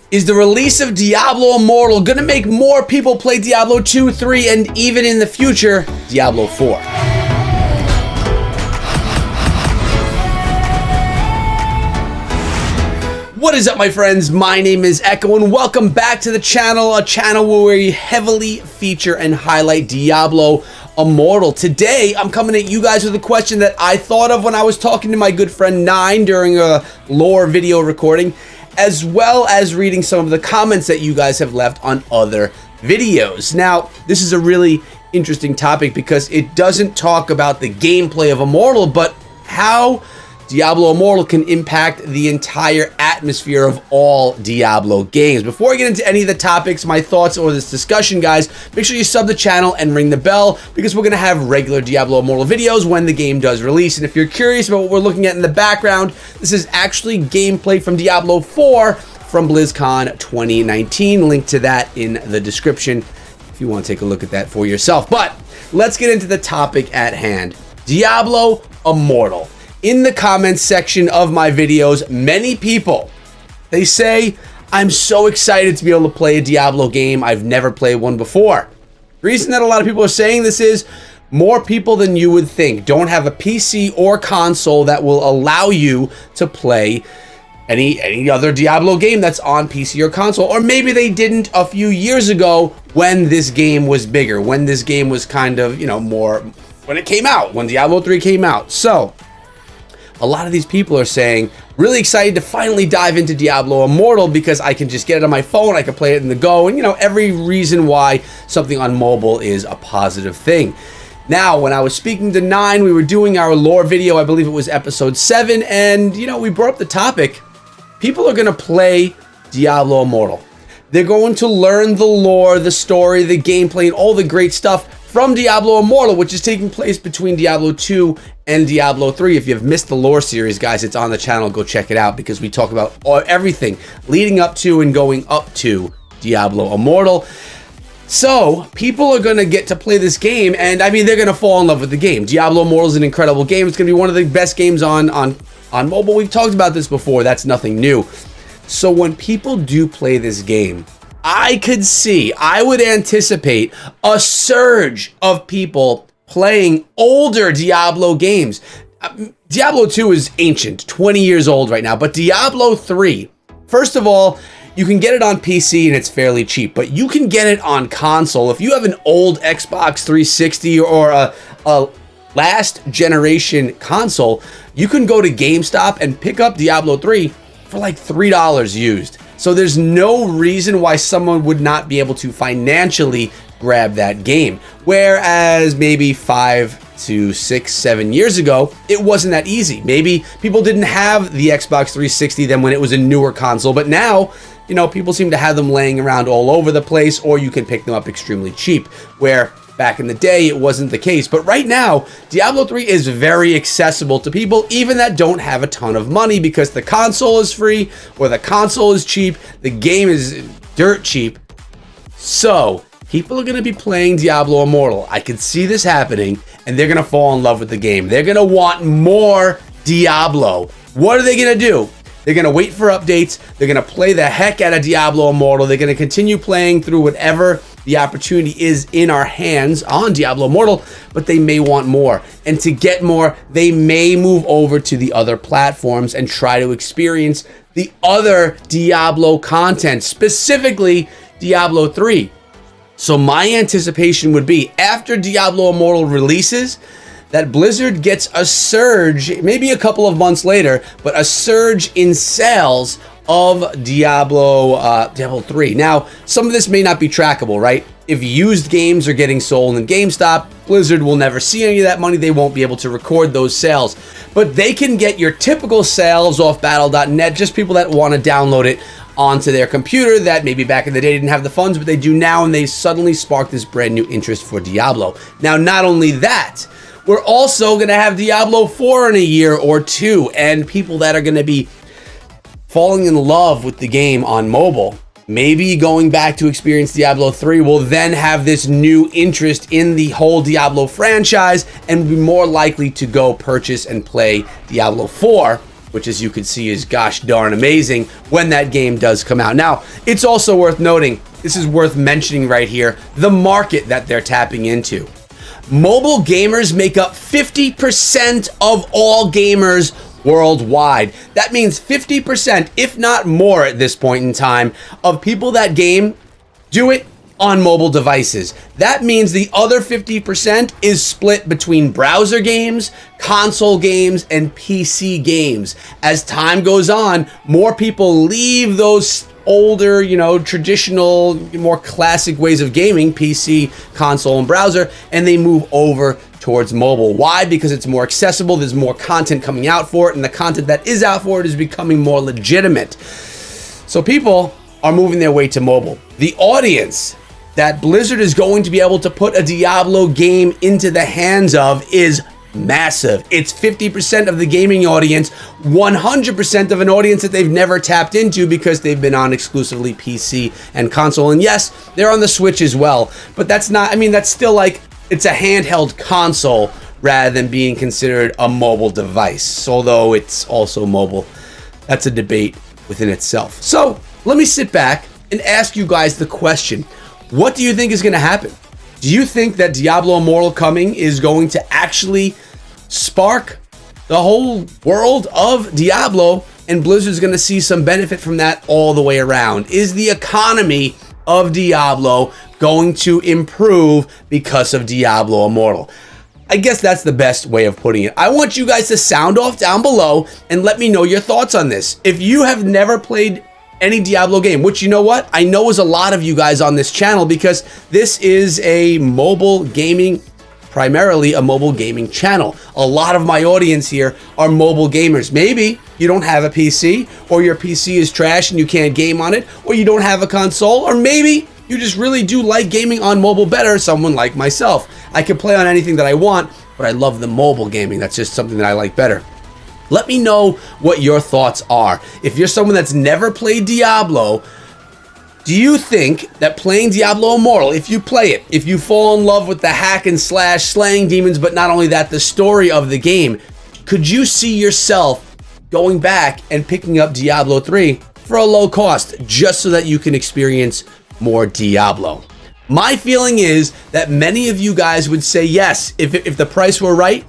Is the release of Diablo Immortal gonna make more people play Diablo 2, 3, and even in the future, Diablo 4? What is up, my friends? My name is Echo, and welcome back to the channel, a channel where we heavily feature and highlight Diablo Immortal. Today, I'm coming at you guys with a question that I thought of when I was talking to my good friend Nine during a lore video recording, as well as reading some of the comments that you guys have left on other videos. Now, this is a really interesting topic because it doesn't talk about the gameplay of Immortal, but how Diablo Immortal can impact the entire atmosphere of all Diablo games. Before I get into any of the topics, my thoughts, or this discussion, guys, make sure you sub the channel and ring the bell because we're going to have regular Diablo Immortal videos when the game does release. And if you're curious about what we're looking at in the background, this is actually gameplay from Diablo 4 from BlizzCon 2019. Link to that in the description if you want to take a look at that for yourself. But let's get into the topic at hand. Diablo Immortal. In the comments section of my videos, many people, they say, I'm so excited to be able to play a Diablo game. I've never played one before. The reason that a lot of people are saying this is more people than you would think don't have a PC or console that will allow you to play any other Diablo game that's on PC or console. Or maybe they didn't a few years ago when this game was bigger, when this game was kind of, more, when it came out, when Diablo 3 came out. So a lot of these people are saying, really excited to finally dive into Diablo Immortal because I can just get it on my phone, I can play it in the go, and every reason why something on mobile is a positive thing. Now, when I was speaking to Nine, we were doing our lore video, I believe it was episode 7, and we brought up the topic. People are going to play Diablo Immortal. They're going to learn the lore, the story, the gameplay, and all the great stuff from Diablo Immortal, which is taking place between Diablo 2 and Diablo 3. If you've missed the lore series, guys, it's on the channel. Go check it out because we talk about everything leading up to and going up to Diablo Immortal. So people are going to get to play this game, and I mean, they're going to fall in love with the game. Diablo Immortal is an incredible game. It's going to be one of the best games on mobile. We've talked about this before. That's nothing new. So when people do play this game, I would anticipate a surge of people playing older Diablo games. Diablo 2 is ancient, 20 years old right now, but Diablo 3, first of all, you can get it on PC and it's fairly cheap, but you can get it on console. If you have an old Xbox 360 or a last generation console, you can go to GameStop and pick up Diablo 3 for like $3 used. So there's no reason why someone would not be able to financially grab that game. Whereas maybe 5 to 6, 7 years ago, it wasn't that easy. Maybe people didn't have the Xbox 360 then when it was a newer console, but now, people seem to have them laying around all over the place, or you can pick them up extremely cheap, where back in the day, it wasn't the case. But right now, Diablo 3 is very accessible to people, even that don't have a ton of money, because the console is free, or the console is cheap, the game is dirt cheap. So people are going to be playing Diablo Immortal. I can see this happening, and they're going to fall in love with the game. They're going to want more Diablo. What are they going to do? They're going to wait for updates. They're going to play the heck out of Diablo Immortal. They're going to continue playing through whatever the opportunity is in our hands on Diablo Immortal, but they may want more. And to get more, they may move over to the other platforms and try to experience the other Diablo content, specifically Diablo 3. So my anticipation would be, after Diablo Immortal releases, that Blizzard gets a surge, maybe a couple of months later, but a surge in sales of Diablo 3. Now, some of this may not be trackable, right? If used games are getting sold in GameStop, Blizzard will never see any of that money. They won't be able to record those sales. But they can get your typical sales off battle.net, just people that want to download it onto their computer that maybe back in the day didn't have the funds, but they do now, and they suddenly spark this brand new interest for Diablo. Now, not only that, we're also going to have Diablo 4 in a year or two, and people that are going to be falling in love with the game on mobile, maybe going back to experience Diablo 3, will then have this new interest in the whole Diablo franchise and be more likely to go purchase and play Diablo 4 which as you can see is gosh darn amazing when that game does come out. Now, it's also worth noting, this is worth mentioning right here, the market that they're tapping into. Mobile gamers make up 50% of all gamers worldwide. That means 50%, if not more at this point in time, of people that game do it on mobile devices. That means the other 50% is split between browser games, console games, and PC games. As time goes on, more people leave those older, traditional, more classic ways of gaming, PC, console, and browser, and they move over towards mobile. Why? Because it's more accessible, there's more content coming out for it, and the content that is out for it is becoming more legitimate. So people are moving their way to mobile. The audience that Blizzard is going to be able to put a Diablo game into the hands of is massive. It's 50% of the gaming audience, 100% of an audience that they've never tapped into because they've been on exclusively PC and console. And yes, they're on the Switch as well, but that's still like, it's a handheld console rather than being considered a mobile device, although it's also mobile. That's a debate within itself. So let me sit back and ask you guys the question. What do you think is going to happen? Do you think that Diablo Immortal coming is going to actually spark the whole world of Diablo and Blizzard's going to see some benefit from that all the way around? Is the economy of Diablo going to improve because of Diablo Immortal? I guess that's the best way of putting it. I want you guys to sound off down below and let me know your thoughts on this. If you have never played any Diablo game, which you know what? I know is a lot of you guys on this channel because this is a mobile gaming, primarily a mobile gaming channel. A lot of my audience here are mobile gamers. Maybe you don't have a PC, or your PC is trash and you can't game on it, or you don't have a console, or maybe you just really do like gaming on mobile better, someone like myself. I can play on anything that I want, but I love the mobile gaming. That's just something that I like better. Let me know what your thoughts are. If you're someone that's never played Diablo, do you think that playing Diablo Immortal, if you play it, if you fall in love with the hack and slash slaying demons, but not only that, the story of the game, could you see yourself going back and picking up Diablo 3 for a low cost just so that you can experience more Diablo? My feeling is that many of you guys would say yes. If the price were right,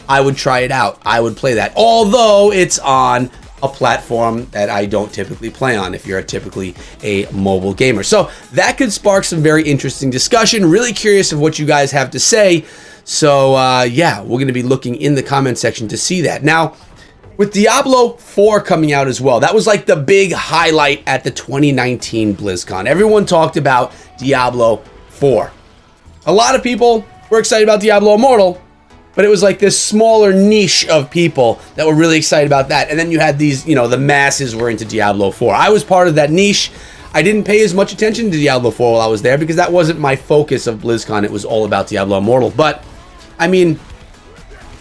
I would try it out. I would play that. Although it's on a platform that I don't typically play on if you're typically a mobile gamer. So that could spark some very interesting discussion. Really curious of what you guys have to say. So yeah, we're going to be looking in the comment section to see that. Now, with Diablo 4 coming out as well, that was like the big highlight at the 2019 BlizzCon. Everyone talked about Diablo 4. A lot of people were excited about Diablo Immortal, but it was like this smaller niche of people that were really excited about that. And then you had these, the masses were into Diablo 4. I was part of that niche. I didn't pay as much attention to Diablo 4 while I was there because that wasn't my focus of BlizzCon. It was all about Diablo Immortal. But, I mean,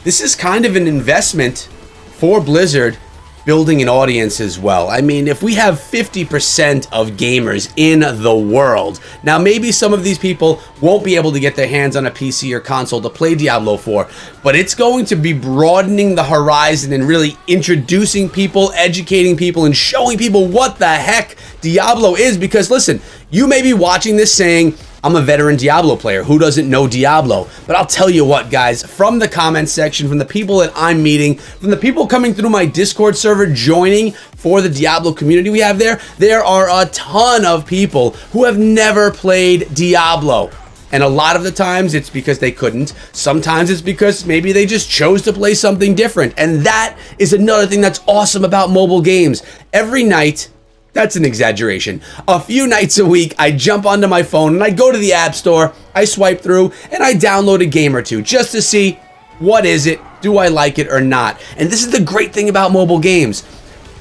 this is kind of an investment for Blizzard building an audience as well. I mean, if we have 50% of gamers in the world, now maybe some of these people won't be able to get their hands on a PC or console to play Diablo 4, but it's going to be broadening the horizon and really introducing people, educating people, and showing people what the heck Diablo is. Because listen, you may be watching this saying, I'm a veteran Diablo player. Who doesn't know Diablo? But I'll tell you what, guys, from the comment section, from the people that I'm meeting, from the people coming through my Discord server joining for the Diablo community we have there are a ton of people who have never played Diablo. And a lot of the times it's because they couldn't. Sometimes it's because maybe they just chose to play something different. And that is another thing that's awesome about mobile games. Every night, that's an exaggeration, a few nights a week, I jump onto my phone and I go to the App Store, I swipe through, and I download a game or two just to see what is it, do I like it or not. And this is the great thing about mobile games.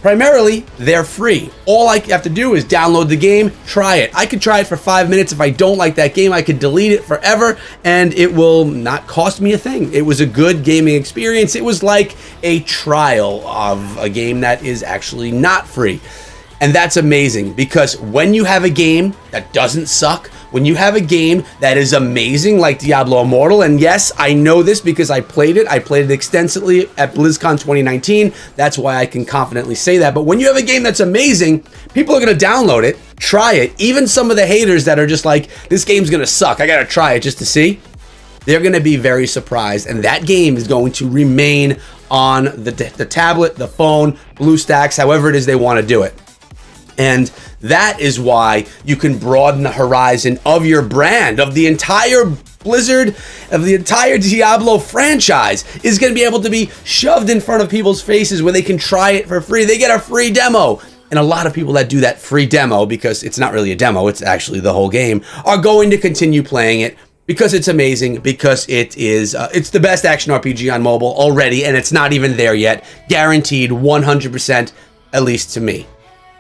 Primarily, they're free. All I have to do is download the game, try it. I could try it for 5 minutes. If I don't like that game, I could delete it forever, and it will not cost me a thing. It was a good gaming experience. It was like a trial of a game that is actually not free. And that's amazing because when you have a game that doesn't suck, when you have a game that is amazing like Diablo Immortal, and yes, I know this because I played it extensively at BlizzCon 2019. That's why I can confidently say that. But when you have a game that's amazing, people are going to download it, try it. Even some of the haters that are just like, this game's going to suck, I got to try it just to see, they're going to be very surprised, and that game is going to remain on the tablet, the phone, BlueStacks, however it is they want to do it. And that is why you can broaden the horizon of your brand, of the entire Blizzard, of the entire Diablo franchise is going to be able to be shoved in front of people's faces where they can try it for free. They get a free demo. And a lot of people that do that free demo, because it's not really a demo, it's actually the whole game, are going to continue playing it because it's amazing, because it's the best action RPG on mobile already, and it's not even there yet. Guaranteed 100%, at least to me.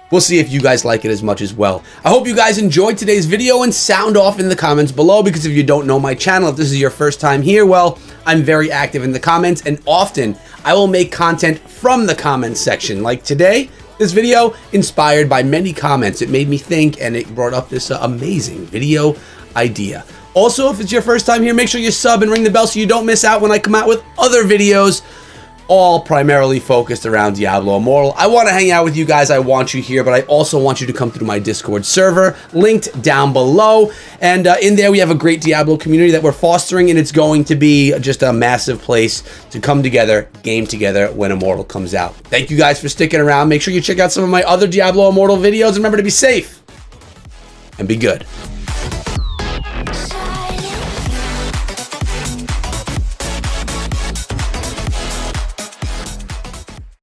We'll see if you guys like it as much as well. I hope you guys enjoyed today's video, and sound off in the comments below, because if you don't know my channel, if this is your first time here, well, I'm very active in the comments, and often I will make content from the comments section. Like today, this video inspired by many comments. It made me think, and it brought up this amazing video idea. Also, if it's your first time here, make sure you sub and ring the bell so you don't miss out when I come out with other videos, all primarily focused around Diablo Immortal. I want to hang out with you guys. I want you here, but I also want you to come through my Discord server, linked down below. And in there, we have a great Diablo community that we're fostering, and it's going to be just a massive place to come together, game together when Immortal comes out. Thank you guys for sticking around. Make sure you check out some of my other Diablo Immortal videos. And remember to be safe and be good.